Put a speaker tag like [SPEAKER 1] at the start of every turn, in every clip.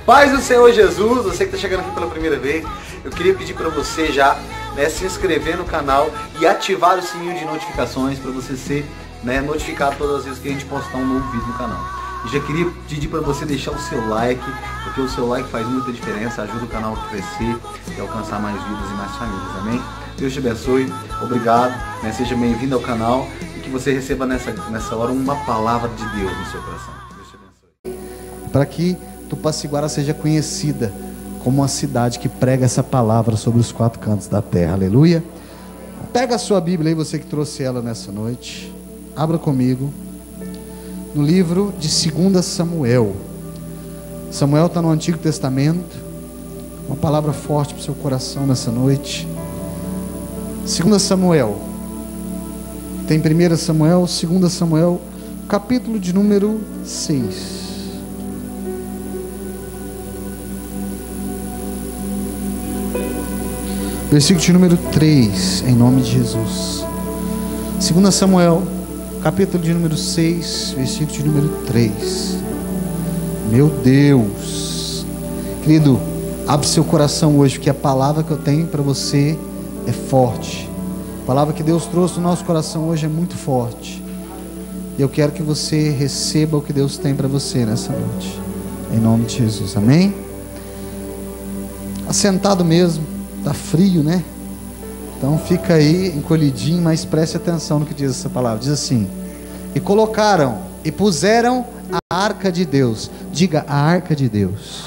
[SPEAKER 1] Paz do Senhor Jesus, você que está chegando aqui pela primeira vez, eu queria pedir para você já se inscrever no canal e ativar o sininho de notificações para você ser notificado todas as vezes que a gente postar um novo vídeo no canal. E já queria pedir para você deixar o seu like, porque o seu like faz muita diferença, ajuda o canal a crescer e alcançar mais vidas e mais famílias, amém? Deus te abençoe, obrigado, seja bem-vindo ao canal e que você receba nessa hora uma palavra de Deus no seu coração. Deus te abençoe. Para que Tupaciguara seja conhecida como uma cidade que prega essa palavra sobre os quatro cantos da terra, aleluia. Pega a sua Bíblia aí, você que trouxe ela nessa noite, abra comigo no livro de 2 Samuel. Samuel está no Antigo Testamento, uma palavra forte para o seu coração nessa noite. 2 Samuel, tem 1 Samuel, 2 Samuel, capítulo de número 6. Versículo de número 3, em nome de Jesus. 2 Samuel, capítulo de número 6, versículo de número 3. Meu Deus, querido, abre seu coração hoje, porque a palavra que eu tenho para você é forte. A palavra que Deus trouxe no nosso coração hoje é muito forte. E eu quero que você receba o que Deus tem para você nessa noite, em nome de Jesus, amém? Assentado mesmo, tá frio, né? Então fica aí encolhidinho, mas preste atenção no que diz essa palavra. Diz assim: e colocaram e puseram a arca de Deus, diga a arca de Deus,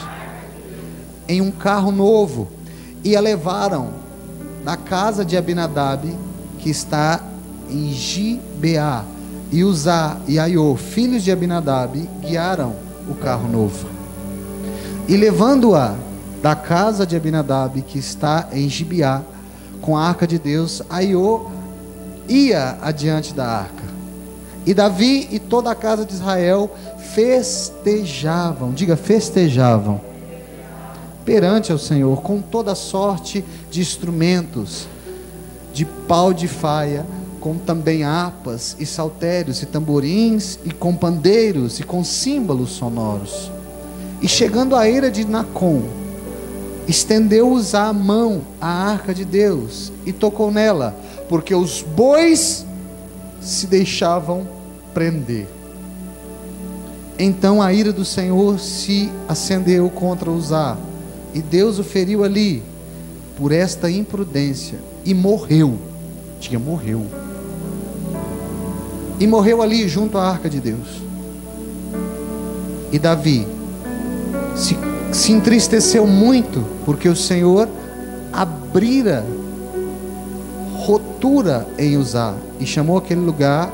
[SPEAKER 1] em um carro novo, e a levaram da casa de Abinadab, que está em Gibeá, e Uzá e Aiô, filhos de Abinadab, guiaram o carro novo. E levando-a da casa de Abinadab, que está em Gibeá, com a arca de Deus, Aiô ia adiante da arca. E Davi e toda a casa de Israel festejavam, diga festejavam, perante ao Senhor, com toda sorte de instrumentos, de pau de faia, com também harpas e saltérios e tamborins, e com pandeiros e com símbolos sonoros. E chegando à eira de Nacon, estendeu-os a mão à arca de Deus e tocou nela, porque os bois se deixavam prender. Então a ira do Senhor se acendeu contra Uzá, e Deus o feriu ali por esta imprudência, e morreu. Diga, morreu. E morreu ali junto à arca de Deus. E Davi se entristeceu muito, porque o Senhor abrira rotura em Uzá, e chamou aquele lugar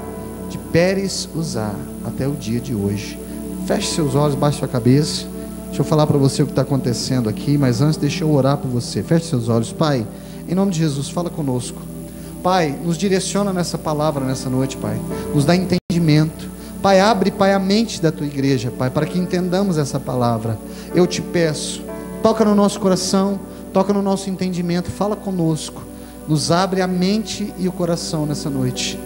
[SPEAKER 1] de Pérez Uzá até o dia de hoje. Feche seus olhos, baixe sua cabeça. Deixa eu falar para você o que está acontecendo aqui, mas antes deixa eu orar por você. Feche seus olhos. Pai, em nome de Jesus, fala conosco. Pai, nos direciona nessa palavra nessa noite, Pai. Nos dá entendimento. Pai, abre, Pai, a mente da tua igreja, Pai, para que entendamos essa palavra. Eu te peço, toca no nosso coração, toca no nosso entendimento, fala conosco. Nos abre a mente e o coração nessa noite.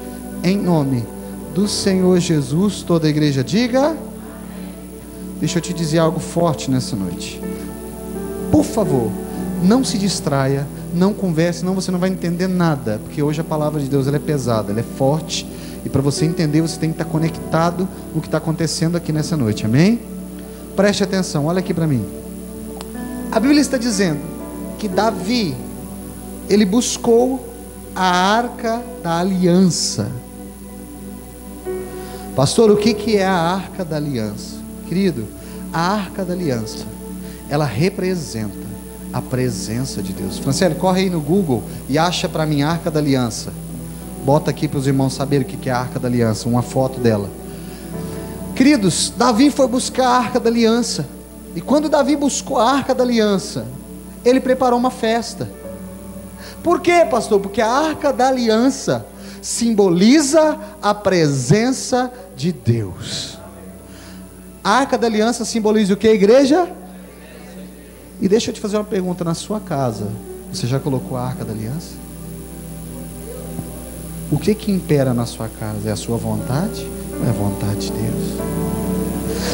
[SPEAKER 1] Em nome do Senhor Jesus, toda a igreja diga. Deixa eu te dizer algo forte nessa noite. Por favor, não se distraia, não converse, senão você não vai entender nada, porque hoje a palavra de Deus ela é pesada, ela é forte, e para você entender você tem que estar conectado no que está acontecendo aqui nessa noite, amém? Preste atenção, olha aqui para mim. A Bíblia está dizendo que Davi, ele buscou a arca da aliança. Pastor, o que é a arca da aliança? Querido, a arca da aliança, ela representa a presença de Deus. Franciele, corre aí no Google e acha para mim a arca da aliança. Bota aqui para os irmãos saberem o que é a arca da aliança, uma foto dela. Queridos, Davi foi buscar a arca da aliança. E quando Davi buscou a arca da aliança, ele preparou uma festa. Por quê, pastor? Porque a arca da aliança simboliza a presença de Deus. A arca da aliança simboliza o que, igreja? E deixa eu te fazer uma pergunta, na sua casa, você já colocou a arca da aliança? O que impera na sua casa? É a sua vontade ou é a vontade de Deus?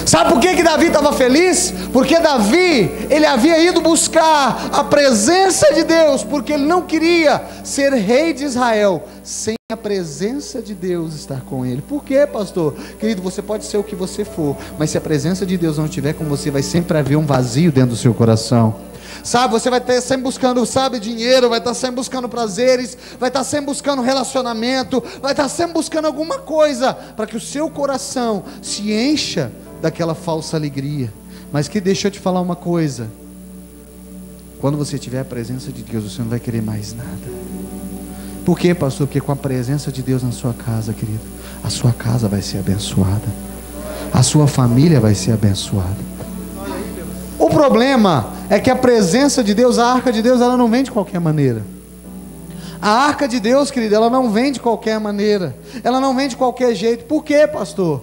[SPEAKER 1] Sabe por que Davi estava feliz? Porque Davi, ele havia ido buscar a presença de Deus, porque ele não queria ser rei de Israel sem a presença de Deus estar com ele. Por quê, pastor? Querido, você pode ser o que você for, mas se a presença de Deus não estiver com você, vai sempre haver um vazio dentro do seu coração. Sabe, você vai estar sempre buscando, sabe, dinheiro, vai estar sempre buscando prazeres, vai estar sempre buscando relacionamento, vai estar sempre buscando alguma coisa, para que o seu coração se encha daquela falsa alegria. Mas que deixa eu te falar uma coisa: quando você tiver a presença de Deus, você não vai querer mais nada. Por quê, pastor? Porque com a presença de Deus na sua casa, querido, a sua casa vai ser abençoada, a sua família vai ser abençoada. O problema é que a presença de Deus, a arca de Deus, ela não vem de qualquer maneira. A arca de Deus, querido, ela não vem de qualquer maneira, ela não vem de qualquer jeito. Por quê, pastor?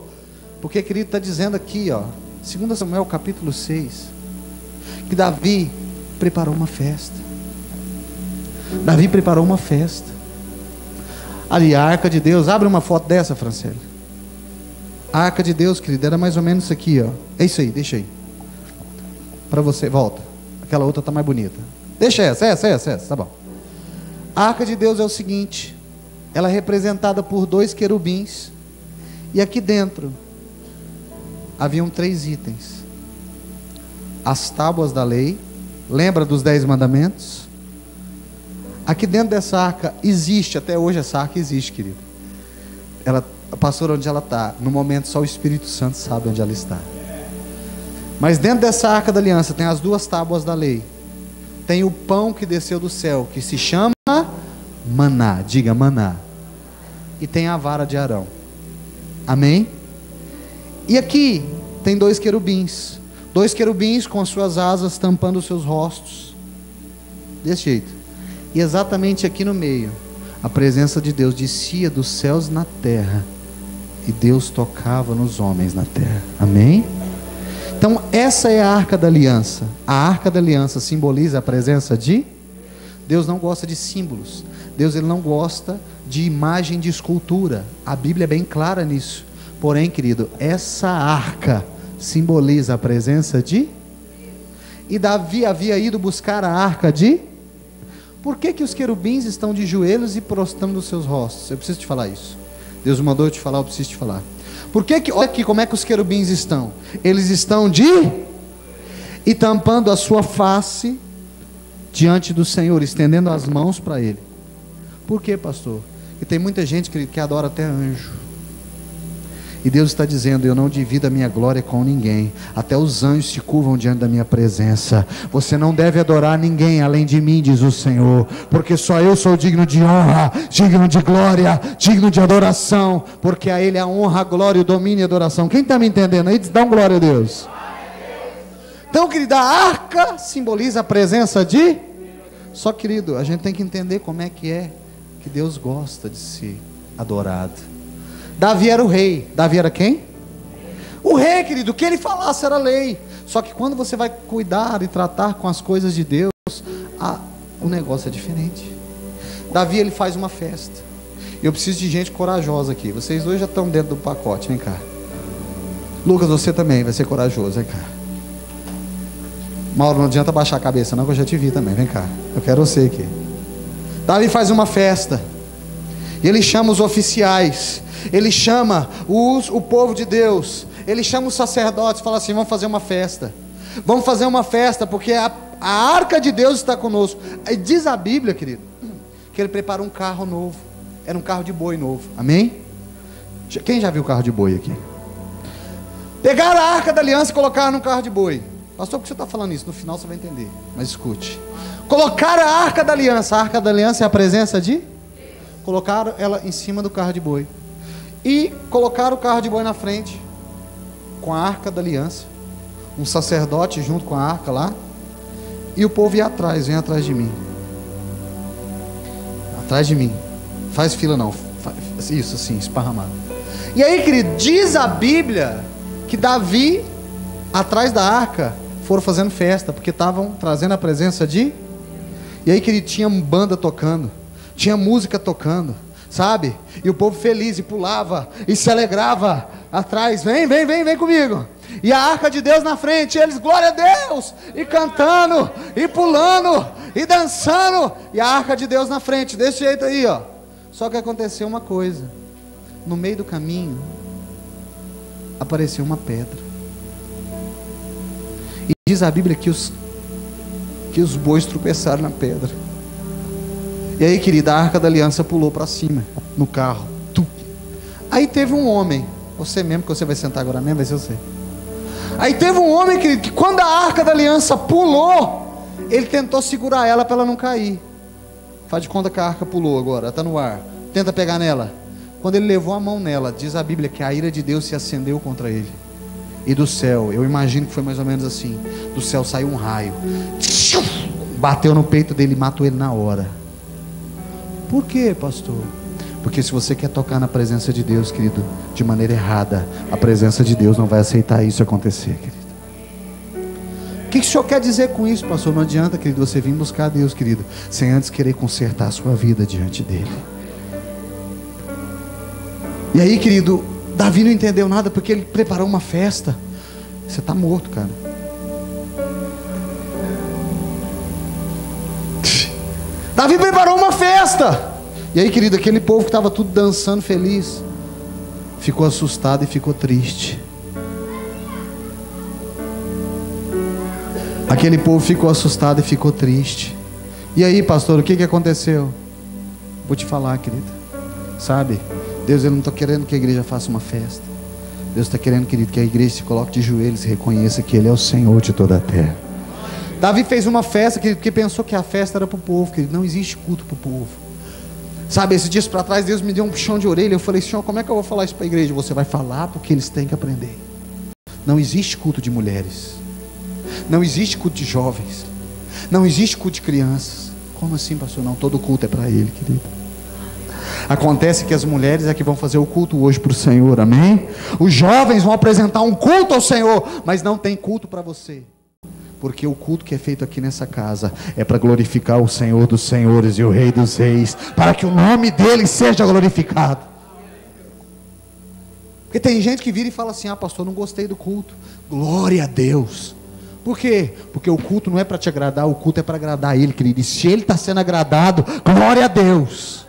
[SPEAKER 1] Porque, querido, está dizendo aqui, ó, 2 Samuel capítulo 6, que Davi preparou uma festa. Davi preparou uma festa. Ali, a arca de Deus, abre uma foto dessa, Francélio. A arca de Deus, querido, era mais ou menos isso aqui, ó. É isso aí, deixa aí. Para você, volta. Aquela outra está mais bonita. Deixa essa, tá bom. A arca de Deus é o seguinte: ela é representada por 2 querubins, e aqui dentro haviam 3 itens: as tábuas da lei. Lembra dos 10 mandamentos? Aqui dentro dessa arca existe, até hoje essa arca existe, querido. Ela, pastor, onde ela está? No momento só o Espírito Santo sabe onde ela está. Mas dentro dessa arca da aliança tem as 2 tábuas da lei, tem o pão que desceu do céu, que se chama maná, diga maná, e tem a vara de Arão. Amém? E aqui tem 2 querubins, 2 querubins com as suas asas tampando os seus rostos, desse jeito. E exatamente aqui no meio, a presença de Deus descia dos céus na terra, e Deus tocava nos homens na terra. Amém? Então essa é a arca da aliança. A arca da aliança simboliza a presença de Deus. Não gosta de símbolos. Deus, ele não gosta de imagem de escultura. A Bíblia é bem clara nisso. Porém, querido, essa arca simboliza a presença de... E Davi havia ido buscar a arca de... Por que os querubins estão de joelhos e prostrando os seus rostos? Eu preciso te falar isso. Deus mandou eu te falar, eu preciso te falar. Olha aqui como é que os querubins estão. Eles estão e tampando a sua face diante do Senhor, estendendo as mãos para Ele. Por quê, pastor? Porque tem muita gente que adora até anjo. E Deus está dizendo: eu não divido a minha glória com ninguém, até os anjos se curvam diante da minha presença. Você não deve adorar ninguém além de mim, diz o Senhor, porque só eu sou digno de honra, digno de glória, digno de adoração, porque a Ele a honra, a glória, o domínio e a adoração. Quem está me entendendo aí? Dá um glória a Deus. Então, querido, a arca simboliza a presença de... Só, querido, a gente tem que entender como é que Deus gosta de ser adorado. Davi era o rei. Davi era quem? O rei, querido. O que ele falasse era lei. Só que quando você vai cuidar e tratar com as coisas de Deus, o negócio é diferente. Davi, ele faz uma festa. Eu preciso de gente corajosa aqui. Vocês dois já estão dentro do pacote. Vem cá. Lucas, você também vai ser corajoso. Vem cá. Mauro, não adianta baixar a cabeça não, que eu já te vi também. Vem cá. Eu quero você aqui. Davi faz uma festa. E ele chama os oficiais. Ele chama o povo de Deus. Ele chama os sacerdotes e fala assim: vamos fazer uma festa. Vamos fazer uma festa, porque a arca de Deus está conosco. E diz a Bíblia, querido, que ele preparou um carro novo. Era um carro de boi novo. Amém? Quem já viu o carro de boi aqui? Pegaram a arca da aliança e colocaram num carro de boi. Pastor, por que você está falando isso? No final você vai entender. Mas escute. Colocaram a arca da aliança. A arca da aliança é a presença de... Colocaram ela em cima do carro de boi. E colocaram o carro de boi na frente, com a arca da aliança. Um sacerdote junto com a arca lá. E o povo ia atrás, vem atrás de mim. Atrás de mim. Faz fila não. Isso assim, esparramado. E aí, querido, diz a Bíblia que Davi, atrás da arca, foram fazendo festa, porque estavam trazendo a presença de... E aí, querido, tinha banda tocando, tinha música tocando, sabe? E o povo feliz, e pulava, e se alegrava atrás. Vem comigo. e a arca de Deus na frente, eles, glória a Deus, e cantando, e pulando, e dançando, e a arca de Deus na frente, desse jeito aí, ó. Só que aconteceu uma coisa, no meio do caminho, apareceu uma pedra, e diz a Bíblia que os bois tropeçaram na pedra, e aí, querida, a arca da aliança pulou para cima, no carro, aí teve um homem, você mesmo, que você vai sentar agora mesmo, vai ser você. Aí teve um homem, querido, que quando a arca da aliança pulou, ele tentou segurar ela para ela não cair. Faz de conta que a arca pulou agora, está no ar, tenta pegar nela. Quando ele levou a mão nela, diz a Bíblia que a ira de Deus se acendeu contra ele. E do céu, eu imagino que foi mais ou menos assim, do céu saiu um raio, bateu no peito dele e matou ele na hora. Por quê, pastor? Porque se você quer tocar na presença de Deus, querido, de maneira errada, a presença de Deus não vai aceitar isso acontecer, querido. O que o senhor quer dizer com isso, pastor? Não adianta, querido, você vir buscar a Deus, querido, sem antes querer consertar a sua vida diante dele. E aí, querido, Davi não entendeu nada, porque ele preparou uma festa. Você está morto, cara. Davi preparou uma festa. E aí, querido, aquele povo que estava tudo dançando feliz, ficou assustado e ficou triste. Aquele povo ficou assustado e ficou triste. E aí, pastor, o que aconteceu? Vou te falar, querido. Sabe, Deus, ele não está querendo que a igreja faça uma festa. Deus está querendo, querido, que a igreja se coloque de joelhos e reconheça que Ele é o Senhor de toda a terra. Davi fez uma festa, querido, porque pensou que a festa era para o povo, querido. Não existe culto para o povo. Sabe, esses dias para trás, Deus me deu um puxão de orelha. Eu falei, Senhor, como é que eu vou falar isso para a igreja? Você vai falar porque eles têm que aprender. Não existe culto de mulheres. Não existe culto de jovens. Não existe culto de crianças. Como assim, pastor? Não, todo culto é para Ele, querido. Acontece que as mulheres é que vão fazer o culto hoje para o Senhor, amém? Os jovens vão apresentar um culto ao Senhor, mas não tem culto para você. Porque o culto que é feito aqui nessa casa é para glorificar o Senhor dos senhores e o Rei dos reis, para que o nome dele seja glorificado. Porque tem gente que vira e fala assim, pastor, não gostei do culto. Glória a Deus. Por quê? Porque o culto não é para te agradar, o culto é para agradar Ele, querido. E se Ele está sendo agradado, glória a Deus.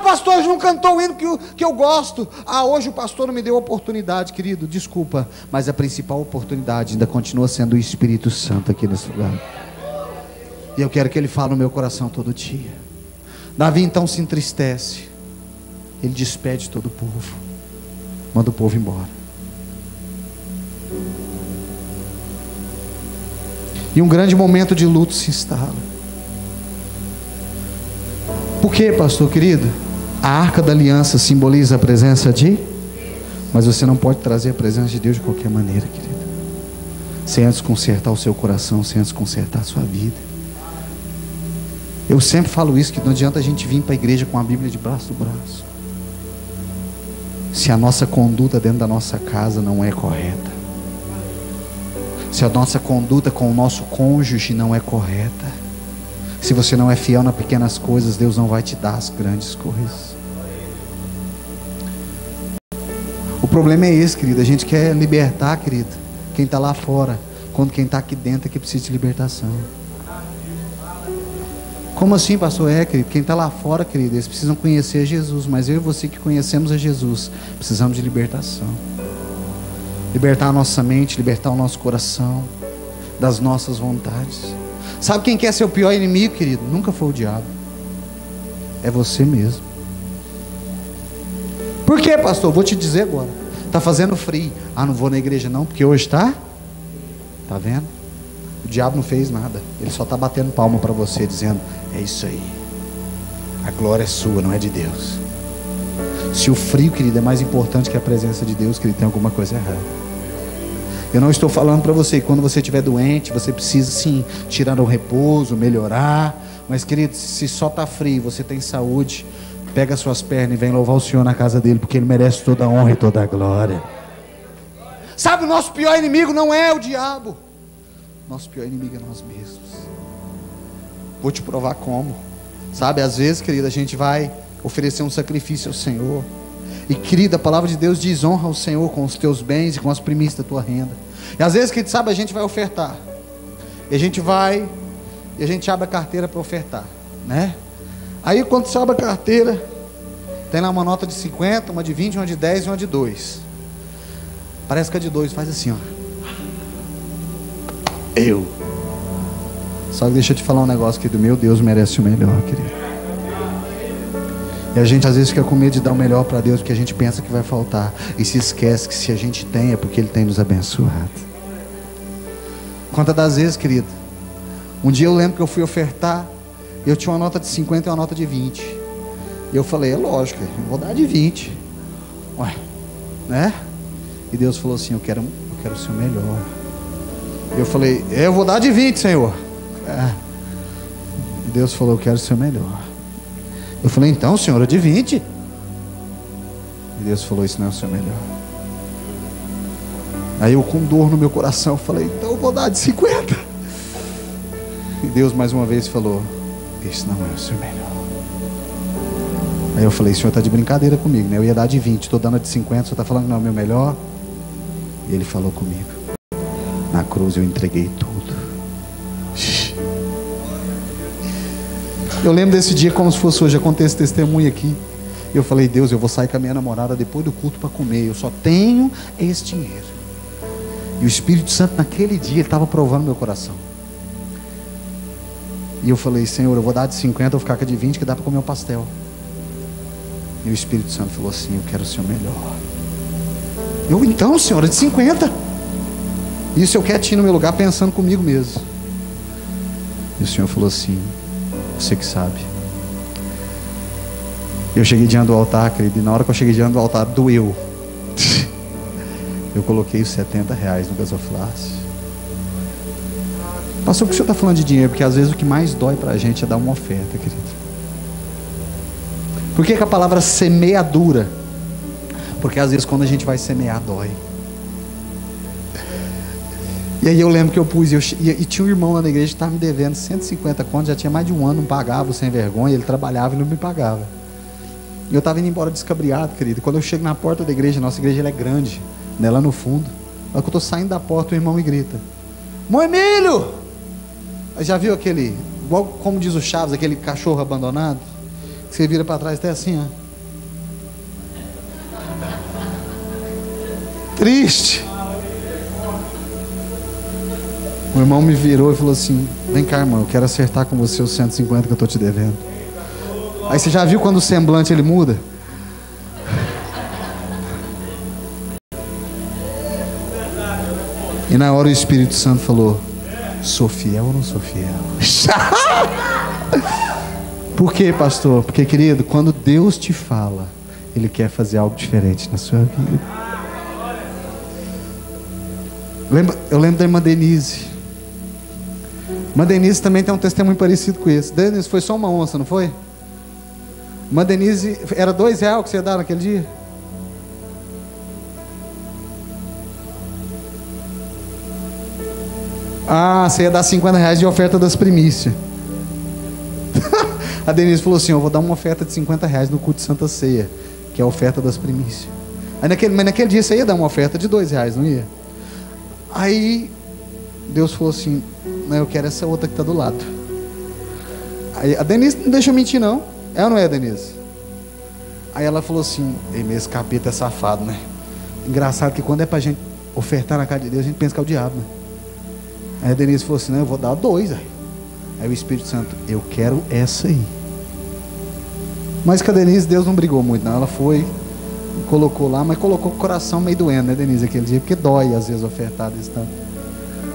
[SPEAKER 1] Pastor, hoje não cantou o hino que eu gosto. Hoje o pastor não me deu oportunidade, querido. Desculpa, mas a principal oportunidade ainda continua sendo o Espírito Santo aqui nesse lugar. E eu quero que Ele fale no meu coração todo dia. Davi então se entristece. Ele despede todo o povo. Manda o povo embora. E um grande momento de luto se instala. Por quê, pastor querido? A arca da aliança simboliza a presença de... Mas você não pode trazer a presença de Deus de qualquer maneira, querido. Sem antes consertar o seu coração, sem antes consertar a sua vida. Eu sempre falo isso, que não adianta a gente vir para a igreja com a Bíblia de braço do braço, se a nossa conduta dentro da nossa casa não é correta. Se a nossa conduta com o nosso cônjuge não é correta. Se você não é fiel nas pequenas coisas, Deus não vai te dar as grandes coisas. O problema é esse, querido. A gente quer libertar, querido, quem está lá fora, quando quem está aqui dentro é que precisa de libertação. Como assim, pastor? Querido, quem está lá fora, querido, eles precisam conhecer Jesus. Mas eu e você que conhecemos a Jesus, precisamos de libertação. Libertar a nossa mente, libertar o nosso coração das nossas vontades. Sabe quem quer ser o pior inimigo, querido? Nunca foi o diabo. É você mesmo. Por quê, pastor? Vou te dizer agora. Está fazendo frio. Não vou na igreja não, porque hoje está. Está vendo? O diabo não fez nada. Ele só está batendo palma para você, dizendo, é isso aí. A glória é sua, não é de Deus. Se o frio, querido, é mais importante que a presença de Deus, querido, tem alguma coisa errada. Eu não estou falando para você que quando você estiver doente, você precisa sim tirar o repouso, melhorar. Mas, querido, se só está frio, você tem saúde, pega as suas pernas e vem louvar o Senhor na casa dele, porque Ele merece toda a honra e toda a glória. Sabe, o nosso pior inimigo não é o diabo. Nosso pior inimigo é nós mesmos. Vou te provar como. Sabe, às vezes, querido, a gente vai oferecer um sacrifício ao Senhor. E querida, a palavra de Deus diz: honra o Senhor com os teus bens e com as primícias da tua renda. E às vezes, querido, sabe, a gente vai ofertar. E a gente vai, e a gente abre a carteira para ofertar, né? Aí quando você abre a carteira, tem lá uma nota de 50, uma de 20, uma de 10 e uma de 2. Parece que a de 2 faz assim, ó. Só que deixa eu te falar um negócio, querido. Meu Deus merece o melhor, querido. E a gente às vezes fica com medo de dar o melhor para Deus, porque a gente pensa que vai faltar. E se esquece que se a gente tem, é porque Ele tem nos abençoado. Quantas das vezes, querido, um dia eu lembro que eu fui ofertar, eu tinha uma nota de 50 e uma nota de 20. E eu falei: é lógico, eu vou dar de 20. Ué, né? E Deus falou assim: eu quero o seu melhor. Eu falei: eu vou dar de 20, Senhor. E Deus falou: eu quero o seu melhor. Eu falei: então, Senhor, é de 20. E Deus falou: isso não é o seu melhor. Aí eu, com dor no meu coração, falei: então eu vou dar de 50. E Deus mais uma vez falou: isso não é o seu melhor. Aí eu falei: o Senhor está de brincadeira comigo, né? Eu ia dar de 20, estou dando a de 50, o Senhor está falando que não é o meu melhor. E Ele falou comigo: na cruz eu entreguei tudo. Eu lembro desse dia como se fosse hoje. Acontece esse testemunho aqui. Eu falei: Deus, eu vou sair com a minha namorada depois do culto para comer. Eu só tenho esse dinheiro. E o Espírito Santo naquele dia, Ele estava provando meu coração. E eu falei: Senhor, eu vou dar de 50, eu vou ficar com a de 20, que dá para comer um pastel. E o Espírito Santo falou assim: eu quero o seu melhor. Eu: então, Senhor, é de 50. Isso eu quietinho no meu lugar, pensando comigo mesmo. E o Senhor falou assim: você que sabe. Eu cheguei diante do altar, querido, e na hora que eu cheguei diante do altar, doeu. Eu coloquei os R$70 no gasofilácio. Pastor, por que o senhor está falando de dinheiro? Porque às vezes o que mais dói para a gente é dar uma oferta, querido. Por que a palavra semeadura? Porque às vezes quando a gente vai semear, dói. E aí eu lembro que eu pus, e tinha um irmão lá na igreja que estava me devendo 150 contos, já tinha mais de um ano, não pagava, sem vergonha, ele trabalhava e não me pagava. E eu estava indo embora descabriado, querido. Quando eu chego na porta da igreja, nossa igreja ela é grande, né, lá no fundo. Na hora que eu estou saindo da porta, o irmão me grita: Mãe Emílio! Já viu aquele, igual como diz o Chaves, aquele cachorro abandonado? Que você vira para trás até assim, ó. Triste. O irmão me virou e falou assim: vem cá, irmão, eu quero acertar com você os 150 que eu estou te devendo. Aí você já viu quando o semblante ele muda? E na hora o Espírito Santo falou: sou fiel ou não sou fiel? Por quê, pastor? Porque, querido, quando Deus te fala, Ele quer fazer algo diferente na sua vida. Eu lembro da irmã Denise. Irmã Denise também tem um testemunho parecido com esse. Denise, foi só uma onça, não foi? Irmã Denise, era R$2 que você ia dar naquele dia? Ah, você ia dar R$50 de oferta das primícias. A Denise falou assim: eu vou dar uma oferta de R$50 no culto de Santa Ceia, que é a oferta das primícias. Mas naquele dia você ia dar uma oferta de R$2, não ia? Aí Deus falou assim: não, eu quero essa outra que está do lado. Aí a Denise não deixa eu mentir, não. Ela não é, Denise? Aí ela falou assim: ei, mas esse capeta é safado, né? Engraçado que quando é pra gente ofertar na casa de Deus, a gente pensa que é o diabo, né? Aí a Denise falou assim: não, eu vou dar 2. Aí o Espírito Santo: eu quero essa aí. Mas com a Denise, Deus não brigou muito, não. Ela foi, colocou lá, mas colocou o coração meio doendo, né, Denise, aquele dia, porque dói às vezes ofertar desse tanto.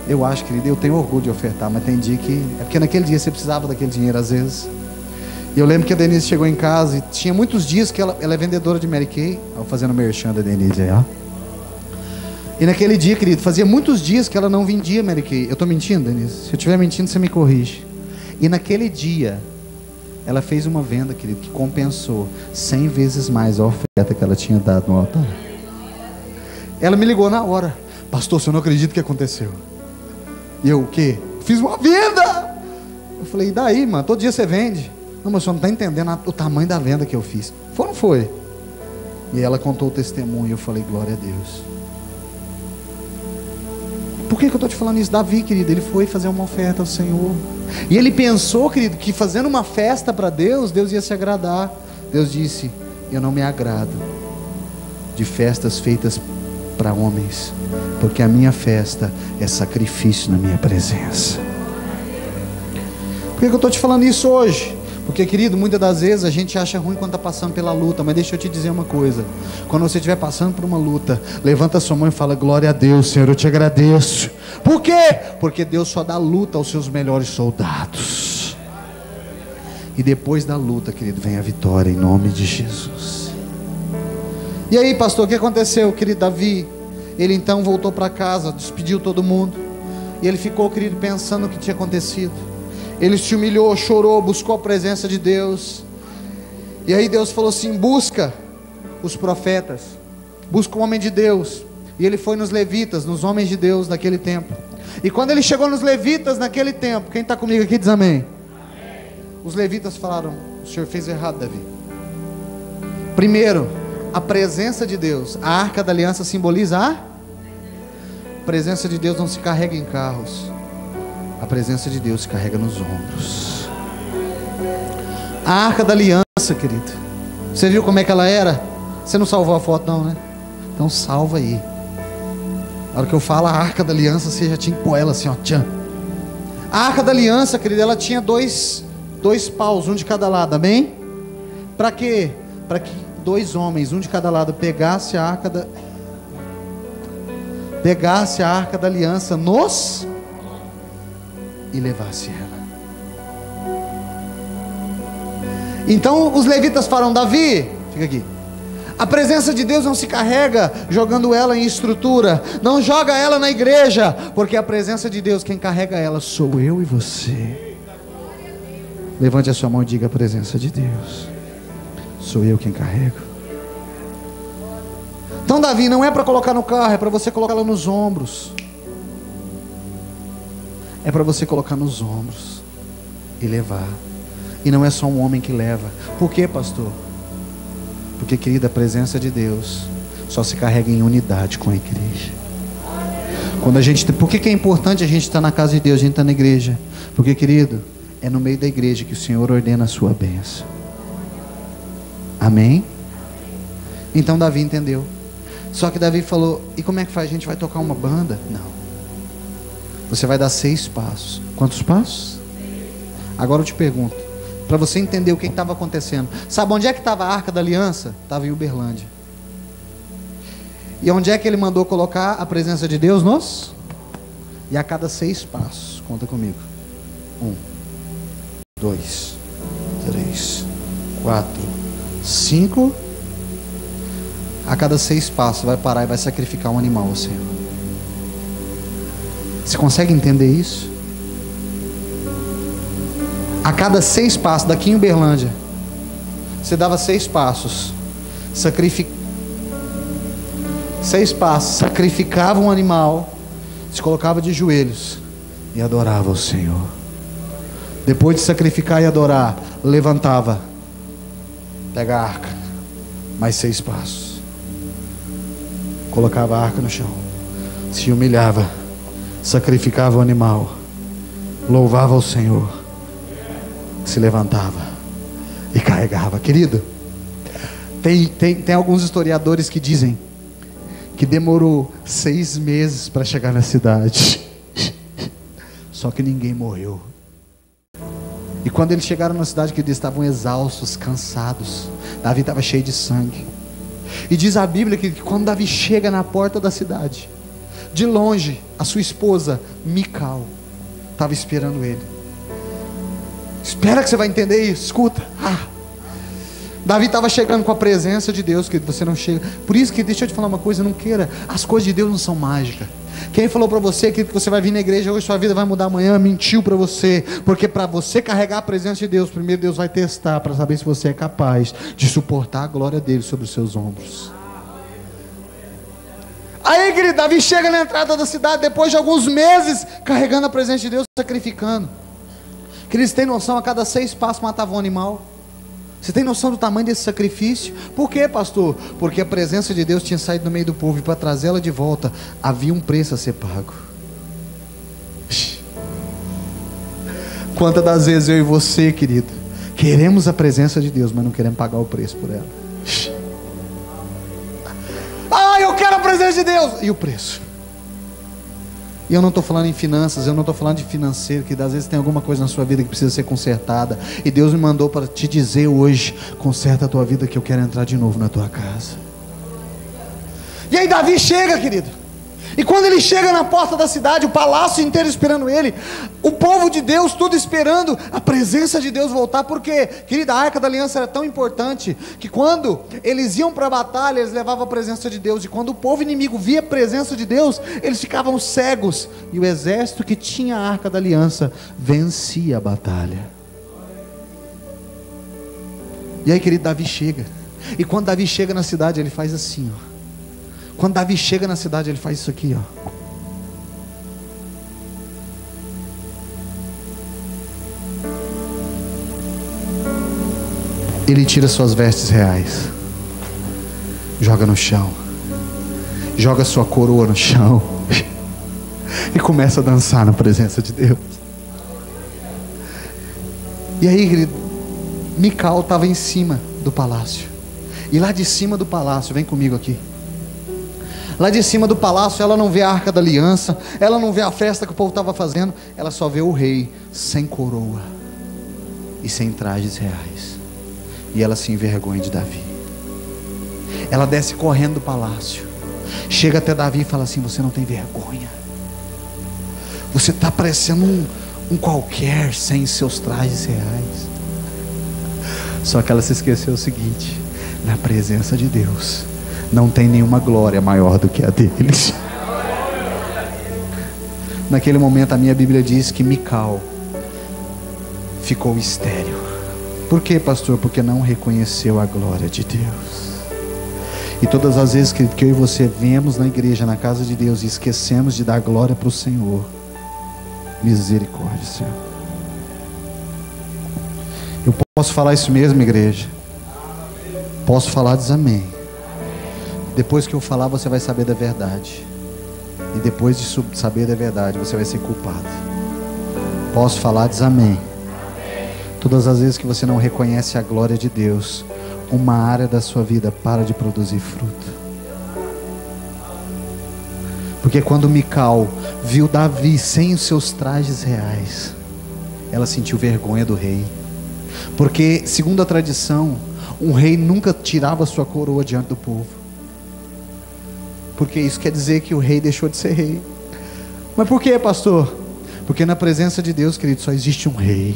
[SPEAKER 1] Eu acho, querido, eu tenho orgulho de ofertar, mas tem dia que... é porque naquele dia você precisava daquele dinheiro às vezes. E eu lembro que a Denise chegou em casa e tinha muitos dias que ela é vendedora de Mary Kay. Ó, fazendo merchan da Denise aí, ó. E naquele dia, querido, fazia muitos dias que ela não vendia Mary Kay. Eu estou mentindo, Denise? Se eu estiver mentindo, você me corrige. E naquele dia, ela fez uma venda, querido, que compensou 100 vezes mais a oferta que ela tinha dado no altar. Ela me ligou na hora: pastor, você não acredita o que aconteceu? E eu: o quê? Fiz uma venda! Eu falei: e daí, mano? Todo dia você vende. Não, mas o senhor não está entendendo o tamanho da venda que eu fiz. Foi ou não foi? E ela contou o testemunho e eu falei, glória a Deus. Por que eu estou te falando isso? Davi, querido, ele foi fazer uma oferta ao Senhor. E ele pensou, querido, que fazendo uma festa para Deus, Deus ia se agradar. Deus disse, eu não me agrado de festas feitas para homens, porque a minha festa é sacrifício na minha presença. Por que eu estou te falando isso hoje? Porque, querido, muitas das vezes a gente acha ruim quando está passando pela luta, mas deixa eu te dizer uma coisa: quando você estiver passando por uma luta, levanta a sua mão e fala, glória a Deus, Senhor, eu te agradeço. Por quê? Porque Deus só dá luta aos seus melhores soldados. E depois da luta, querido, vem a vitória em nome de Jesus. E aí, pastor, o que aconteceu, querido Davi? Ele então voltou para casa, despediu todo mundo, e ele ficou, querido, pensando o que tinha acontecido. Ele se humilhou, chorou, buscou a presença de Deus. E aí Deus falou assim, busca os profetas, busca o homem de Deus. E ele foi nos levitas, nos homens de Deus daquele tempo. E quando ele chegou nos levitas naquele tempo, quem está comigo aqui diz amém. Os levitas falaram, o senhor fez errado, Davi. Primeiro, a presença de Deus. A arca da aliança simboliza a presença de Deus. Não se carrega em carros. A presença de Deus se carrega nos ombros. A arca da aliança, querido, você viu como é que ela era? Você não salvou a foto não, né? Então salva aí. Na hora que eu falo a arca da aliança, você já tinha que pôr ela assim, ó, tchan. A arca da aliança, querido, ela tinha dois paus, um de cada lado, amém? Para quê? Para que dois homens, um de cada lado, pegasse a arca da aliança e levasse ela. Então os levitas falam, Davi, fica aqui, a presença de Deus não se carrega jogando ela em estrutura, não joga ela na igreja, porque a presença de Deus, quem carrega ela sou eu e você. Levante a sua mão e diga, a presença de Deus sou eu quem carrego. Então Davi, não é para colocar no carro, é para você colocar ela nos ombros. É para você colocar nos ombros e levar. E não é só um homem que leva. Por quê, pastor? Porque, querida, a presença de Deus só se carrega em unidade com a igreja. Por que é importante a gente estar na casa de Deus, a gente estar na igreja? Porque, querido, é no meio da igreja que o Senhor ordena a sua bênção. Amém? Então Davi entendeu. Só que Davi falou, e como é que faz? A gente vai tocar uma banda? Não. Você vai dar 6 passos. Quantos passos? Agora eu te pergunto, para você entender o que estava acontecendo. Sabe onde é que estava a arca da aliança? Estava em Uberlândia. E onde é que ele mandou colocar a presença de Deus? E a cada 6 passos, conta comigo. 1, 2, 3, 4, 5. A cada 6 passos vai parar e vai sacrificar um animal ao Senhor. Você consegue entender isso? A cada 6 passos, daqui em Uberlândia, você dava 6 passos, 6 passos, sacrificava um animal, se colocava de joelhos e adorava o Senhor. Depois de sacrificar e adorar, levantava, pega a arca, mais 6 passos, colocava a arca no chão, se humilhava, sacrificava o animal, louvava o Senhor, se levantava e carregava. Querido, tem alguns historiadores que dizem que demorou 6 meses para chegar na cidade. Só que ninguém morreu. E quando eles chegaram na cidade, que eles estavam exaustos, cansados. Davi estava cheio de sangue. E diz a Bíblia que quando Davi chega na porta da cidade, de longe, a sua esposa, Mical, estava esperando ele. Espera que você vai entender isso, escuta. Davi estava chegando com a presença de Deus, que você não chega. Por isso que, deixa eu te falar uma coisa, não queira, as coisas de Deus não são mágicas. Quem falou para você que você vai vir na igreja hoje, sua vida vai mudar amanhã, mentiu para você. Porque para você carregar a presença de Deus, primeiro Deus vai testar, para saber se você é capaz de suportar a glória dele sobre os seus ombros. Aí, querido, Davi chega na entrada da cidade, depois de alguns meses, carregando a presença de Deus, sacrificando. Queridos, tem noção, a cada 6 passos matava um animal. Você tem noção do tamanho desse sacrifício? Por quê, pastor? Porque a presença de Deus tinha saído no meio do povo, e para trazê-la de volta havia um preço a ser pago. Quantas das vezes eu e você, querido, queremos a presença de Deus, mas não queremos pagar o preço por ela? Ah, eu quero a presença de Deus! E o preço? E eu não estou falando em finanças, eu não estou falando de financeiro, que às vezes tem alguma coisa na sua vida que precisa ser consertada, e Deus me mandou para te dizer hoje: conserta a tua vida, que eu quero entrar de novo na tua casa. E aí Davi chega, querido, e quando ele chega na porta da cidade, o palácio inteiro esperando ele, o povo de Deus tudo esperando a presença de Deus voltar, porque, querida, a Arca da Aliança era tão importante, que quando eles iam para a batalha, eles levavam a presença de Deus, e quando o povo inimigo via a presença de Deus, eles ficavam cegos, e o exército que tinha a Arca da Aliança, vencia a batalha. E aí, querido, Davi chega, e quando Davi chega na cidade, ele faz assim, ó. Quando Davi chega na cidade, ele faz isso aqui, ó. Ele tira suas vestes reais, joga no chão, joga sua coroa no chão e começa a dançar na presença de Deus. E aí, querido, Mical estava em cima do palácio, e lá de cima do palácio, vem comigo aqui. Lá de cima do palácio, ela não vê a Arca da Aliança, ela não vê a festa que o povo estava fazendo, ela só vê o rei sem coroa e sem trajes reais. E ela se envergonha de Davi. Ela desce correndo do palácio, chega até Davi e fala assim: você não tem vergonha? Você está parecendo um qualquer sem seus trajes reais. Só que ela se esqueceu o seguinte: na presença de Deus não tem nenhuma glória maior do que a deles. Naquele momento a minha Bíblia diz que Mical ficou estéril. Por quê, pastor? Porque não reconheceu a glória de Deus. E todas as vezes que eu e você viemos na igreja, na casa de Deus, e esquecemos de dar glória para o Senhor, misericórdia, Senhor. Eu posso falar isso mesmo, igreja? Posso falar, diz amém. Depois que eu falar, você vai saber da verdade. E depois de saber da verdade, você vai ser culpado. Posso falar, diz amém. Todas as vezes que você não reconhece a glória de Deus, uma área da sua vida para de produzir fruto. Porque quando Mical viu Davi sem os seus trajes reais, ela sentiu vergonha do rei. Porque, segundo a tradição, um rei nunca tirava sua coroa diante do povo. Porque isso quer dizer que o rei deixou de ser rei. Mas por que, pastor? Porque na presença de Deus, querido, só existe um rei.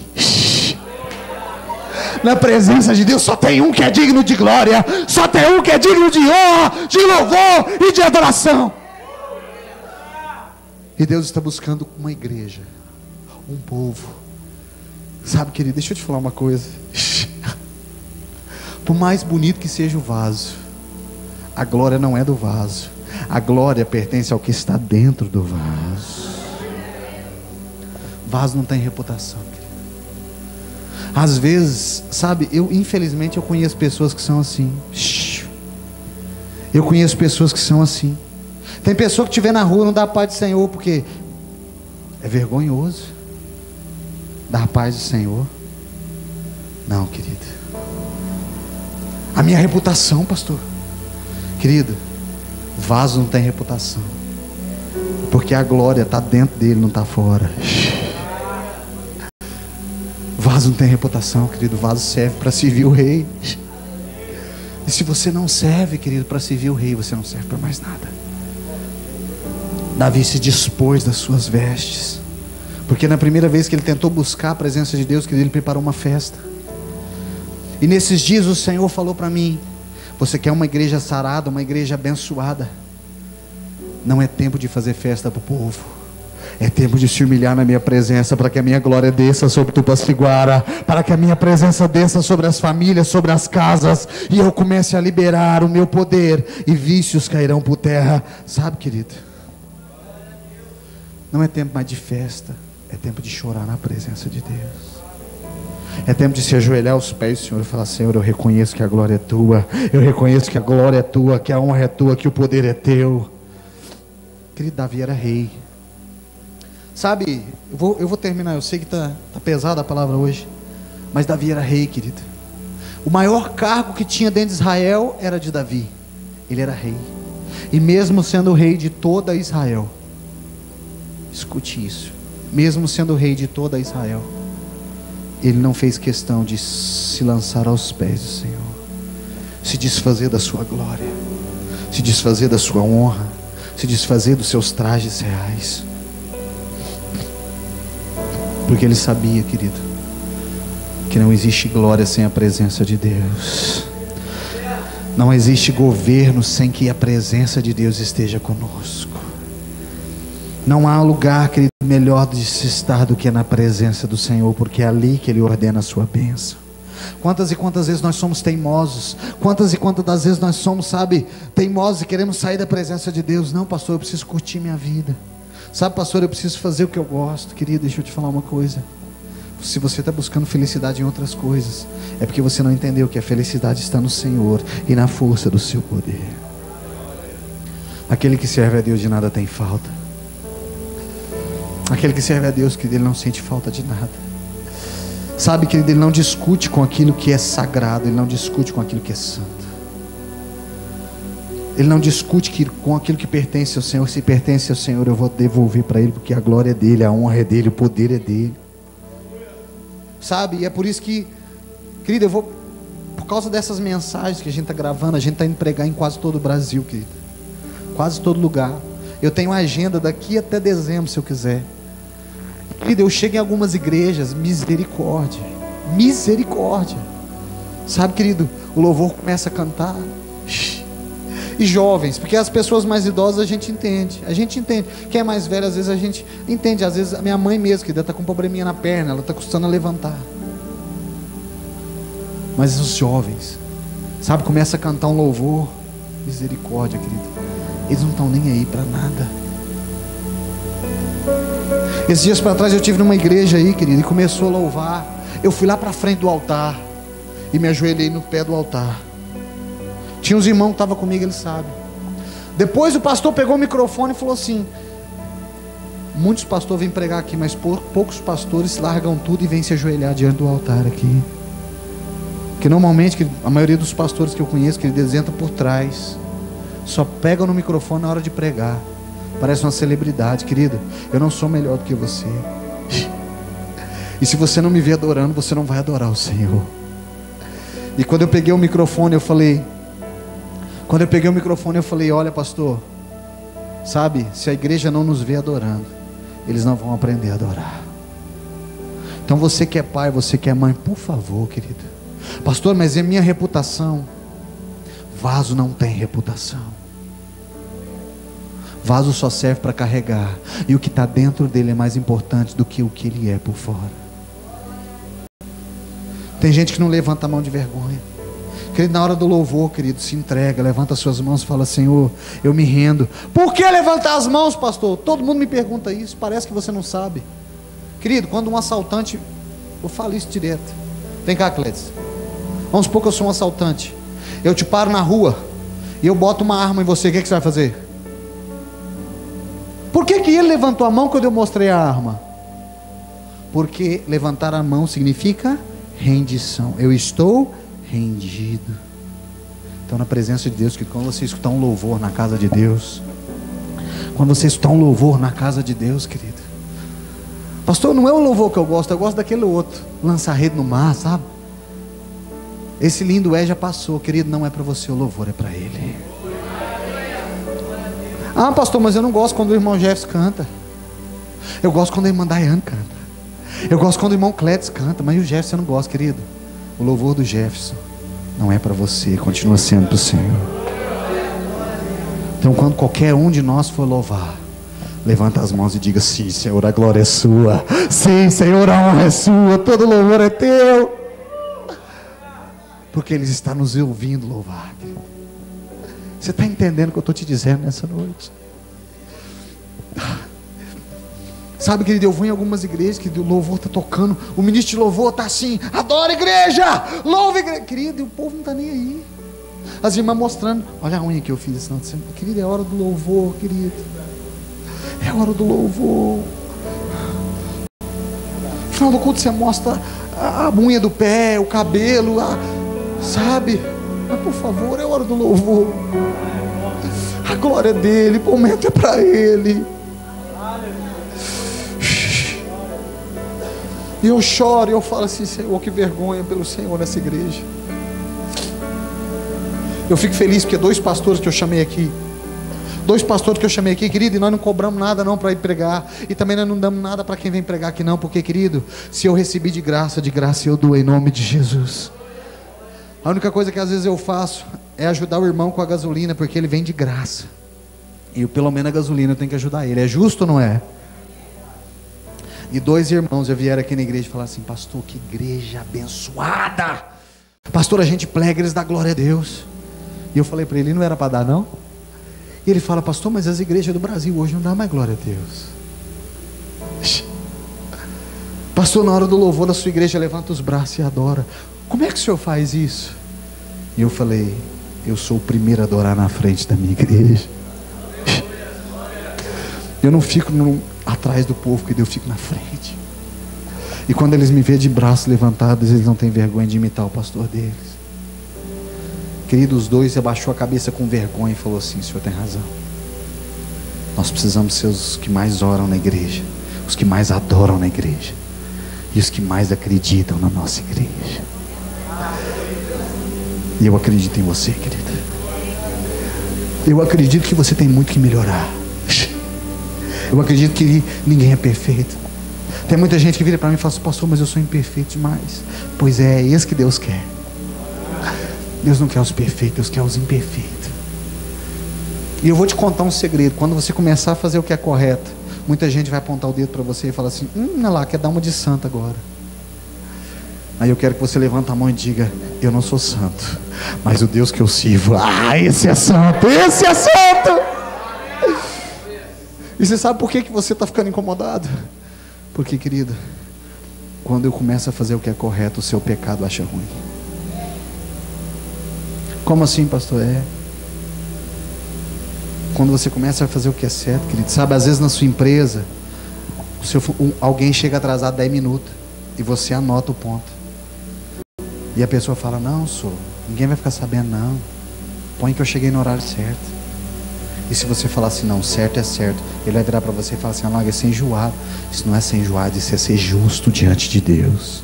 [SPEAKER 1] Na presença de Deus só tem um que é digno de glória, só tem um que é digno de honra, de louvor e de adoração. E Deus está buscando uma igreja, um povo. Sabe, querido, deixa eu te falar uma coisa. Por mais bonito que seja o vaso, a glória não é do vaso, a glória pertence ao que está dentro do vaso. Vaso não tem reputação, querido. Às vezes, sabe, infelizmente eu conheço pessoas que são assim. Eu conheço pessoas que são assim. Tem pessoa que te vê na rua, não dá a paz do Senhor, porque é vergonhoso dar a paz do Senhor. Não, querido. A minha reputação, pastor. Querido, vaso não tem reputação, porque a glória está dentro dele, não está fora. Vaso não tem reputação, querido. Vaso serve para servir o rei. E se você não serve, querido, para servir o rei, você não serve para mais nada. Davi se dispôs das suas vestes, porque na primeira vez que ele tentou buscar a presença de Deus, querido, ele preparou uma festa. E nesses dias o Senhor falou para mim: você quer uma igreja sarada, uma igreja abençoada? Não é tempo de fazer festa para o povo, é tempo de se humilhar na minha presença, para que a minha glória desça sobre Tupaciguara, para que a minha presença desça sobre as famílias, sobre as casas, e eu comece a liberar o meu poder, e vícios cairão por terra. Sabe, querido, não é tempo mais de festa, é tempo de chorar na presença de Deus. É tempo de se ajoelhar aos pés do Senhor e falar: Senhor, eu reconheço que a glória é tua, eu reconheço que a glória é tua, que a honra é tua, que o poder é teu. Querido, Davi era rei. Sabe, eu vou terminar, eu sei que está pesada a palavra hoje, mas Davi era rei, querido. O maior cargo que tinha dentro de Israel era de Davi. Ele era rei. E mesmo sendo rei de toda Israel, escute isso, mesmo sendo rei de toda Israel, ele não fez questão de se lançar aos pés do Senhor, se desfazer da sua glória, se desfazer da sua honra, se desfazer dos seus trajes reais, porque ele sabia, querido, que não existe glória sem a presença de Deus. Não existe governo sem que a presença de Deus esteja conosco. Não há lugar, querido, melhor de se estar do que na presença do Senhor, porque é ali que Ele ordena a sua bênção. Quantas e quantas vezes nós somos teimosos, quantas e quantas das vezes nós somos, sabe, teimosos e queremos sair da presença de Deus. Não, pastor, eu preciso curtir minha vida. Sabe, pastor, eu preciso fazer o que eu gosto. Querido, deixa eu te falar uma coisa. Se você está buscando felicidade em outras coisas, é porque você não entendeu que a felicidade está no Senhor e na força do seu poder. Aquele que serve a Deus de nada tem falta. Aquele que serve a Deus, que ele não sente falta de nada. Sabe, que ele não discute com aquilo que é sagrado, ele não discute com aquilo que é santo. Ele não discute com aquilo que pertence ao Senhor. Se pertence ao Senhor, eu vou devolver para Ele, porque a glória é dele, a honra é dele, o poder é dele. Sabe, e é por isso que, querido, eu vou, por causa dessas mensagens que a gente está gravando, a gente está indo pregar em quase todo o Brasil, querido, quase todo lugar. Eu tenho uma agenda daqui até dezembro, se eu quiser. Querido, eu chego em algumas igrejas, misericórdia, misericórdia. Sabe, querido, o louvor começa a cantar. E jovens, porque as pessoas mais idosas a gente entende. Quem é mais velho, às vezes a gente entende. Às vezes a minha mãe mesmo, que está com um probleminha na perna, ela está custando a levantar. Mas os jovens, sabe, começa a cantar um louvor. Misericórdia, querido. Eles não estão nem aí para nada. Esses dias para trás eu estive numa igreja aí, querido, e começou a louvar. Eu fui lá para frente do altar e me ajoelhei no pé do altar. Tinha uns irmãos que estavam comigo, eles sabem. Depois o pastor pegou o microfone e falou assim: muitos pastores vêm pregar aqui, mas poucos pastores largam tudo e vêm se ajoelhar diante do altar aqui. Porque normalmente, a maioria dos pastores que eu conheço, que eles entram por trás, só pegam no microfone na hora de pregar. Parece uma celebridade, querido. Eu não sou melhor do que você. E se você não me vê adorando, você não vai adorar o Senhor. E quando eu peguei o microfone, eu falei: olha, pastor, sabe, se a igreja não nos vê adorando, eles não vão aprender a adorar. Então você que é pai, você que é mãe, por favor, querido. Pastor, mas é minha reputação. Vaso não tem reputação. Vaso só serve para carregar, e o que está dentro dele é mais importante do que o que ele é por fora. Tem gente que não levanta a mão de vergonha. Querido, na hora do louvor, querido, se entrega, levanta as suas mãos e fala: Senhor, eu me rendo. Por que levantar as mãos, pastor? Todo mundo me pergunta isso, parece que você não sabe. Querido, quando um assaltante, eu falo isso direto. Vem cá, Clédis. Vamos supor que eu sou um assaltante. Eu te paro na rua e eu boto uma arma em você, o que você vai fazer? Por que ele levantou a mão quando eu mostrei a arma? Porque levantar a mão significa rendição. Eu estou rendido. Então, na presença de Deus, que quando você escutar um louvor na casa de Deus, quando você escutar um louvor na casa de Deus, querido, pastor, não é o louvor que eu gosto daquele outro, lançar rede no mar, sabe? Esse lindo já passou, querido, não é para você, o louvor é para Ele. Ah, pastor, mas eu não gosto quando o irmão Jefferson canta. Eu gosto quando a irmã Daiane canta. Eu gosto quando o irmão Clédis canta, mas o Jefferson eu não gosto, querido. O louvor do Jefferson não é para você, continua sendo para o Senhor. Então, quando qualquer um de nós for louvar, levanta as mãos e diga: sim, Senhor, a glória é sua. Sim, Senhor, a honra é sua. Todo louvor é teu. Porque Ele está nos ouvindo louvar, querido. Você está entendendo o que eu estou te dizendo nessa noite? Sabe, querido, eu vou em algumas igrejas que o louvor está tocando, o ministro de louvor está assim: adora a igreja, louva a igreja, querido, e o povo não está nem aí. As irmãs mostrando: olha a unha que eu fiz esse final de semana. Querido, é hora do louvor, querido, é hora do louvor. No final do culto você mostra a unha do pé, o cabelo, sabe? Mas por favor, é hora do louvor. A glória é dele, o momento é para ele. E eu choro e eu falo assim: Senhor, que vergonha pelo Senhor nessa igreja. Eu fico feliz porque 2 pastores que eu chamei aqui, querido, e nós não cobramos nada não para ir pregar, e também nós não damos nada para quem vem pregar aqui não, porque, querido, se eu recebi de graça eu dou em nome de Jesus. A única coisa que às vezes eu faço é ajudar o irmão com a gasolina, porque ele vem de graça, e eu, pelo menos a gasolina eu tenho que ajudar ele. É justo ou não é? E 2 irmãos já vieram aqui na igreja e falaram assim: pastor, que igreja abençoada, pastor, a gente prega, eles dão glória a Deus. E eu falei para ele: não era para dar não? E ele fala: pastor, mas as igrejas do Brasil hoje não dão mais glória a Deus. Pastor, na hora do louvor da sua igreja levanta os braços e adora. Como é que o senhor faz isso? E eu falei: eu sou o primeiro a adorar na frente da minha igreja. Eu não fico atrás do povo, que eu fico na frente. E quando eles me veem de braços levantados, eles não têm vergonha de imitar o pastor deles. Querido, os 2 abaixou a cabeça com vergonha e falou assim: o senhor tem razão, nós precisamos ser os que mais oram na igreja, os que mais adoram na igreja, e os que mais acreditam na nossa igreja. E eu acredito em você, querida. Eu acredito que você tem muito que melhorar. Eu acredito que ninguém é perfeito. Tem muita gente que vira para mim e fala assim: pastor, mas eu sou imperfeito demais. Pois é isso que Deus quer. Deus não quer os perfeitos, Deus quer os imperfeitos. E eu vou te contar um segredo: quando você começar a fazer o que é correto, muita gente vai apontar o dedo para você e falar assim: olha lá, quer dar uma de santo agora. Aí eu quero que você levante a mão e diga: eu não sou santo, mas o Deus que eu sirvo, esse é santo, esse é santo. E você sabe por que você está ficando incomodado? Porque, querido, quando eu começo a fazer o que é correto, o seu pecado acha ruim. Como assim, pastor? Quando você começa a fazer o que é certo, querido. Sabe, às vezes na sua empresa, alguém chega atrasado 10 minutos e você anota o ponto. E a pessoa fala: não, ninguém vai ficar sabendo não. Põe que eu cheguei no horário certo. E se você falar assim: não, certo é certo, ele vai virar para você e falar assim: ah, é ser enjoado. Isso não é ser enjoado, isso é ser justo diante de Deus.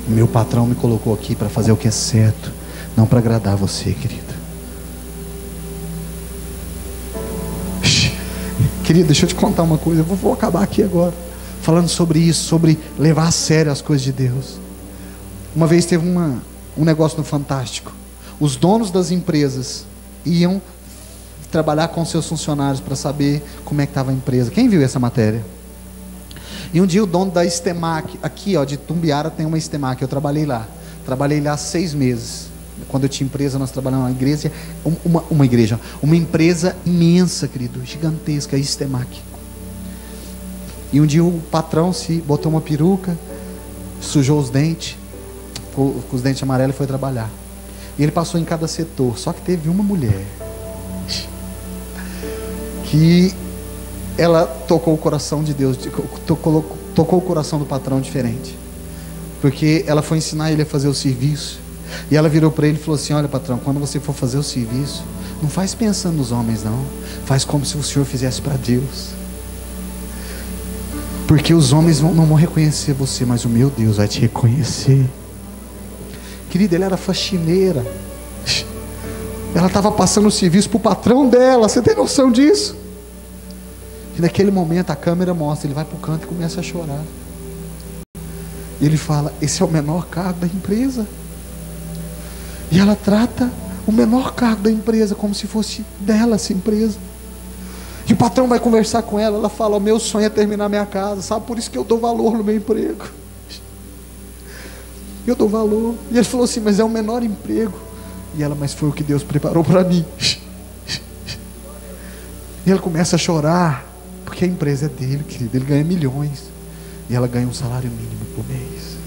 [SPEAKER 1] O meu patrão me colocou aqui para fazer o que é certo, não para agradar você, querido. Querido, deixa eu te contar uma coisa. Eu vou acabar aqui agora falando sobre isso, sobre levar a sério as coisas de Deus. Uma vez teve um negócio no Fantástico. Os donos das empresas iam trabalhar com seus funcionários para saber como é que estava a empresa. Quem viu essa matéria? E um dia o dono da Estemac, aqui de Tumbiara tem uma Estemac, eu trabalhei lá 6 meses. Quando eu tinha empresa, nós trabalhamos numa igreja, uma empresa imensa, querido, gigantesca, Estemac. E um dia o patrão botou uma peruca, sujou os dentes, com os dentes amarelos, e foi trabalhar. E ele passou em cada setor, só que teve uma mulher que ela tocou o coração de Deus, tocou o coração do patrão diferente, porque ela foi ensinar ele a fazer o serviço. E ela virou para ele e falou assim: olha, patrão, quando você for fazer o serviço, não faz pensando nos homens não, faz como se o senhor fizesse para Deus, porque os homens não vão reconhecer você, mas o meu Deus vai te reconhecer. Querida, ela era faxineira, ela estava passando o serviço para o patrão dela. Você tem noção disso? E naquele momento a câmera mostra, ele vai para o canto e começa a chorar. E ele fala: esse é o menor cargo da empresa. E ela trata o menor cargo da empresa como se fosse dela essa empresa. E o patrão vai conversar com ela. Ela fala: o meu sonho é terminar minha casa, sabe, por isso que eu dou valor no meu emprego. Eu dou valor. E ele falou assim: mas é o menor emprego. E ela: mas foi o que Deus preparou para mim. E ela começa a chorar, porque Porque a empresa é dele, querido. Ele ganha milhões e ela ganha um salário mínimo por mês.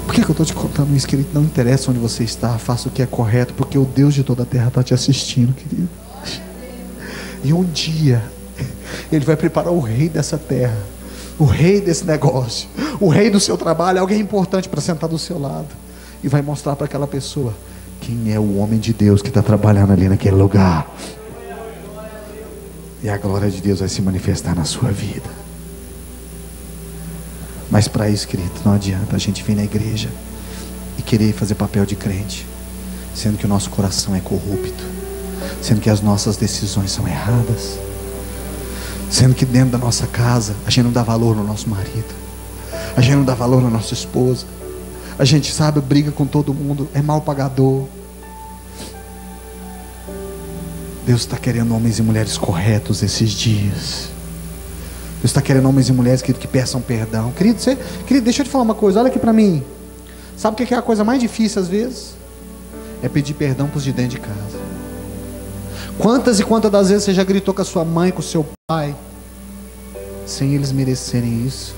[SPEAKER 1] Por que eu estou te contando isso, querido? Não interessa onde você está, faça o que é correto, porque o Deus de toda a terra está te assistindo, querido. E um dia Ele vai preparar o rei dessa terra, o rei desse negócio, o rei do seu trabalho, alguém importante para sentar do seu lado, e vai mostrar para aquela pessoa quem é o homem de Deus que está trabalhando ali naquele lugar. E a glória de Deus vai se manifestar na sua vida. Mas para isso, querido, não adianta a gente vir na igreja e querer fazer papel de crente, sendo que o nosso coração é corrupto, sendo que as nossas decisões são erradas, sendo que dentro da nossa casa a gente não dá valor no nosso marido, a gente não dá valor na nossa esposa, a gente, sabe, briga com todo mundo, é mal pagador. Deus está querendo homens e mulheres corretos esses dias. Deus está querendo homens e mulheres, querido, que peçam perdão. Querido, deixa eu te falar uma coisa, olha aqui para mim. Sabe o que é a coisa mais difícil às vezes? É pedir perdão para os de dentro de casa. Quantas e quantas das vezes você já gritou com a sua mãe, com o seu pai, sem eles merecerem isso?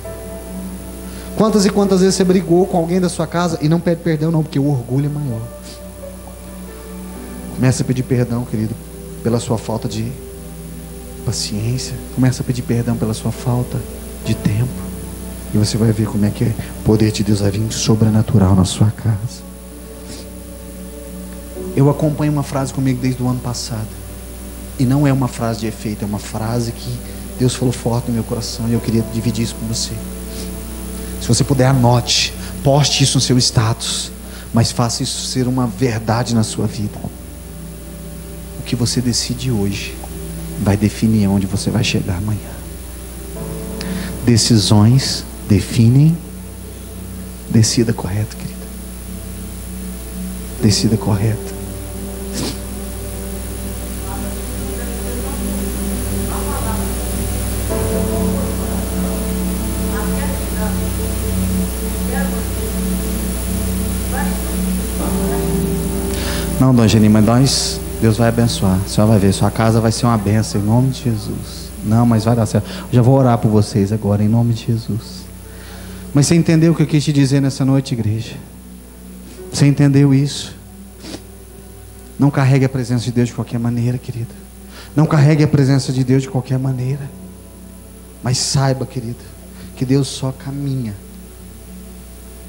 [SPEAKER 1] Quantas e quantas vezes você brigou com alguém da sua casa e não pede perdão não, porque o orgulho é maior. Começa a pedir perdão, querido, pela sua falta de paciência. Começa a pedir perdão pela sua falta de tempo. E você vai ver como é que o poder de Deus vai vir sobrenatural na sua casa. Eu acompanho uma frase comigo desde o ano passado. E não é uma frase de efeito, é uma frase que Deus falou forte no meu coração. E eu queria dividir isso com você. Se você puder, anote, poste isso no seu status, mas faça isso ser uma verdade na sua vida. O que você decide hoje vai definir onde você vai chegar amanhã. Decisões definem. Decida correto, querida. Decida correto. Não, dona Geni, mas Deus vai abençoar. A senhora vai ver, sua casa vai ser uma bênção em nome de Jesus. Não, mas vai dar certo. Eu já vou orar por vocês agora em nome de Jesus. Mas você entendeu o que eu quis te dizer nessa noite, igreja? Você entendeu isso? Não carregue a presença de Deus de qualquer maneira, querida. Não carregue a presença de Deus de qualquer maneira. Mas saiba, querida, que Deus só caminha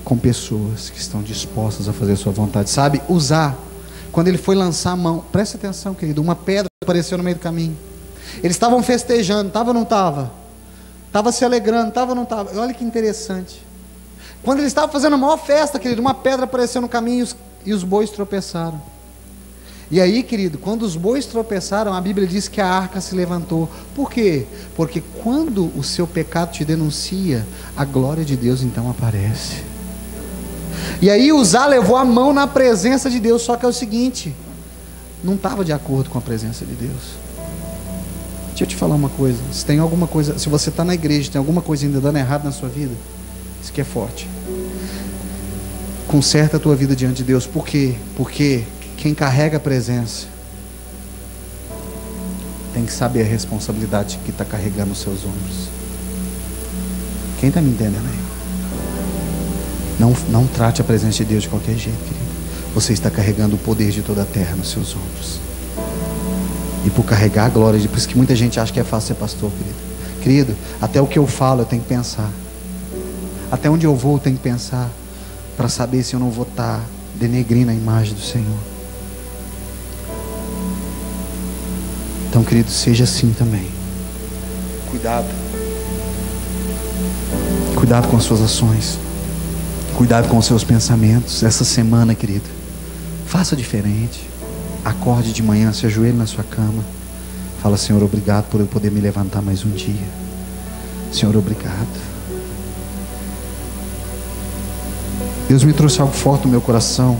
[SPEAKER 1] com pessoas que estão dispostas a fazer a sua vontade. Sabe, usar. Quando ele foi lançar a mão, presta atenção, querido, uma pedra apareceu no meio do caminho. Eles estavam festejando, estava ou não estava? Estava se alegrando, estava ou não estava? Olha que interessante. Quando eles estavam fazendo a maior festa, querido, uma pedra apareceu no caminho e os bois tropeçaram. E aí, querido, quando os bois tropeçaram, a Bíblia diz que a arca se levantou. Por quê? Porque quando o seu pecado te denuncia, a glória de Deus então aparece. E aí Uzá levou a mão na presença de Deus. Só que é o seguinte, não estava de acordo com a presença de Deus. Deixa eu te falar uma coisa. Se tem alguma coisa, se você está na igreja, tem alguma coisa ainda dando errado na sua vida, isso que é forte. Conserta a tua vida diante de Deus. Por quê? Porque quem carrega a presença tem que saber a responsabilidade que está carregando os seus ombros. Quem está me entendendo aí? Não trate a presença de Deus de qualquer jeito, querido. Você está carregando o poder de toda a terra nos seus ombros. E por carregar a glória de... Por isso que muita gente acha que é fácil ser pastor, querido. Querido, até o que eu falo eu tenho que pensar. Até onde eu vou eu tenho que pensar, para saber se eu não vou estar denegrindo a imagem do Senhor. Então, querido, seja assim também. Cuidado. Cuidado com as suas ações. Cuidado com os seus pensamentos. Essa semana, querido, faça diferente. Acorde de manhã, se ajoelhe na sua cama. Fala: Senhor, obrigado por eu poder me levantar mais um dia. Senhor, obrigado. Deus me trouxe algo forte no meu coração.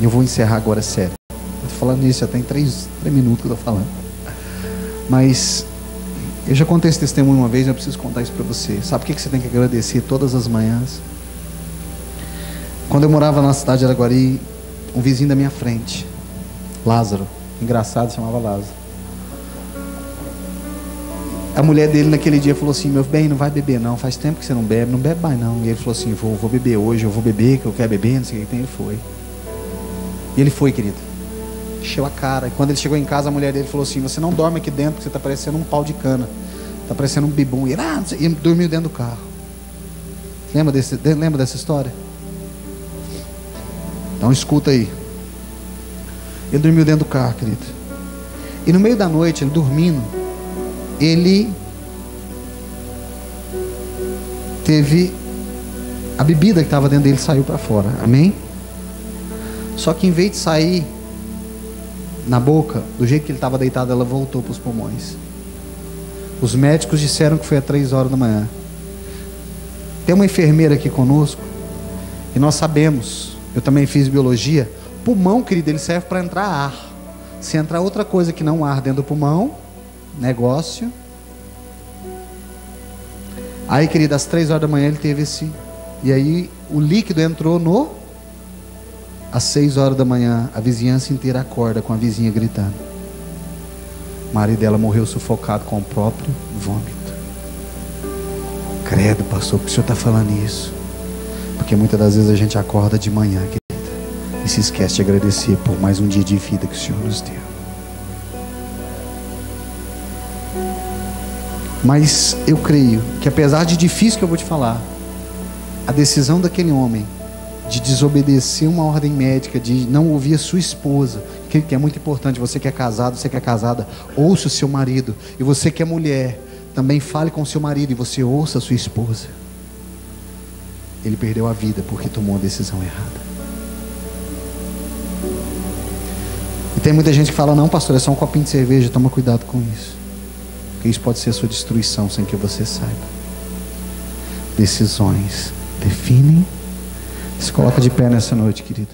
[SPEAKER 1] E eu vou encerrar agora, sério. Eu estou falando isso, já tem 3 minutos que eu estou falando. Mas eu já contei esse testemunho uma vez, eu preciso contar isso para você. Sabe o que você tem que agradecer todas as manhãs? Quando eu morava na cidade de Araguari, um vizinho da minha frente, Lázaro, engraçado, chamava Lázaro. A mulher dele naquele dia falou assim: meu bem, não vai beber não, faz tempo que você não bebe mais não. E ele falou assim: vou beber hoje, eu vou beber, que eu quero beber, não sei o que. Ele foi. E ele foi, querido. Encheu a cara. E quando ele chegou em casa, a mulher dele falou assim: você não dorme aqui dentro, porque você está parecendo um pau de cana. Está parecendo um bibum. E ele, não sei, e dormiu dentro do carro. Lembra dessa história? Então escuta aí. Ele dormiu dentro do carro, querido. E no meio da noite, ele dormindo, ele teve a bebida que estava dentro dele, saiu para fora. Amém? Só que em vez de sair na boca, do jeito que ele estava deitado, ela voltou para os pulmões. Os médicos disseram que foi às 3 horas da manhã. Tem uma enfermeira aqui conosco, e nós sabemos, eu também fiz biologia. Pulmão, querido, ele serve para entrar ar. Se entrar outra coisa que não ar dentro do pulmão, negócio. Aí, querido, às 3 horas da manhã ele teve esse. E aí o líquido entrou às 6 horas da manhã, a vizinhança inteira acorda com a vizinha gritando. O marido dela morreu sufocado com o próprio vômito. Credo, pastor, por que o senhor está falando isso? Porque muitas das vezes a gente acorda de manhã, querida, e se esquece de agradecer por mais um dia de vida que o Senhor nos deu. Mas eu creio que, apesar de difícil que eu vou te falar, a decisão daquele homem de desobedecer uma ordem médica, de não ouvir a sua esposa, que é muito importante. Você que é casado, você que é casada, ouça o seu marido. E você que é mulher, também fale com o seu marido e você ouça a sua esposa. Ele perdeu a vida porque tomou a decisão errada. E tem muita gente que fala: não, pastor, é só um copinho de cerveja, toma cuidado com isso, porque isso pode ser a sua destruição sem que você saiba. Decisões definem. Se coloca de pé nessa noite, querido.